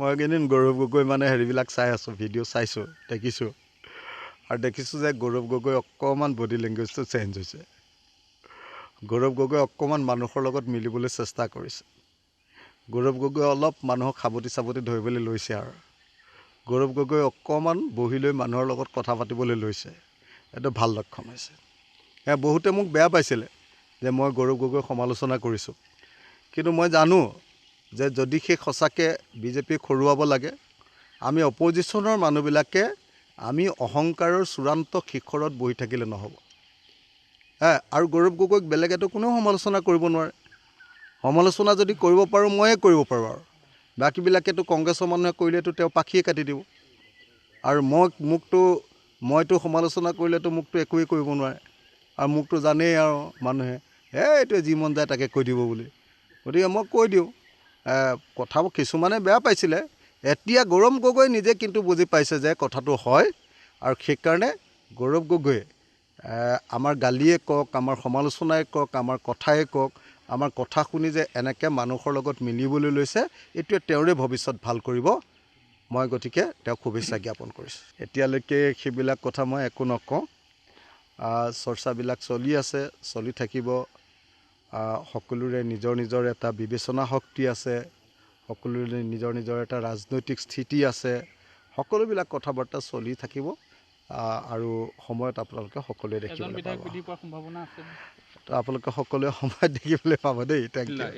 মই এইকেইদিন গৌৰৱ গগৈ মানে হেৰিবিলাক চাই আছোঁ, ভিডিঅ' চাইছোঁ, দেখিছোঁ। আৰু দেখিছোঁ যে গৌৰৱ গগৈ অকণমান বডি লেংগুৱেজটো চেঞ্জ হৈছে। গৌৰৱ গগৈ অকণমান মানুহৰ লগত মিলিবলৈ চেষ্টা কৰিছে। গৌৰৱ গগৈ অলপ মানুহক সাবটি ধৰিবলৈ লৈছে আৰু। গৌৰৱ গগৈ অকণমান বহি লৈ মানুহৰ লগত কথা পাতিবলৈ লৈছে। এইটো ভাল লক্ষণ হৈছে। বহুতে মোক বেয়া পাইছিলে যে মই গৌৰৱ গগৈক সমালোচনা কৰিছোঁ। কিন্তু মই জানো যে যদি সেই সঁচাকৈ বিজেপিক হৰুৱাব লাগে, আমি অপজিশ্যনৰ মানুহবিলাকে আমি অহংকাৰৰ চূড়ান্ত শিখৰত বহি থাকিলে নহ'ব। আৰু গৌৰৱ গগৈক বেলেগেতো কোনেও সমালোচনা কৰিব নোৱাৰে। সমালোচনা যদি কৰিব পাৰোঁ, ময়ে কৰিব পাৰোঁ আৰু। বাকীবিলাকেতো কংগ্ৰেছৰ মানুহে কৰিলেতো তেওঁ পাখিয়ে কাটি দিব। আৰু মইতো সমালোচনা কৰিলেতো মোকতো একোৱেই কৰিব নোৱাৰে। আৰু মোকতো জানেই আৰু মানুহে, এইটোৱে যি মন যায় তাকে কৈ দিব বুলি। গতিকে মই কৈ দিওঁ। কথাবোৰ কিছুমানে বেয়া পাইছিলে। এতিয়া গৌৰৱ গগৈ নিজে কিন্তু বুজি পাইছে যে কথাটো হয়। আৰু সেইকাৰণে গৌৰৱ গগৈয়ে আমাৰ গালিয়ে কওক, আমাৰ সমালোচনাই কওক, আমাৰ কথাই কওক, আমাৰ কথা শুনি যে এনেকৈ মানুহৰ লগত মিলিবলৈ লৈছে, এইটোৱে তেওঁৰে ভৱিষ্যত ভাল কৰিব। মই গতিকে তেওঁক শুভেচ্ছা জ্ঞাপন কৰিছোঁ। এতিয়ালৈকে সেইবিলাক কথা মই একো নকওঁ। চৰ্চাবিলাক চলি আছে, চলি থাকিব। সকলোৰে নিজৰ নিজৰ এটা বিবেচনা শক্তি আছে, সকলোৰে নিজৰ নিজৰ এটা ৰাজনৈতিক স্থিতি আছে। সকলোবিলাক কথা বাৰ্তা চলি থাকিব। আৰু সময়ত আপোনালোকে সকলোৱে দেখিবলৈ পাব। তো আপোনালোকে সকলোৱে সময়ত দেখিবলৈ পাব দেই। Thank U.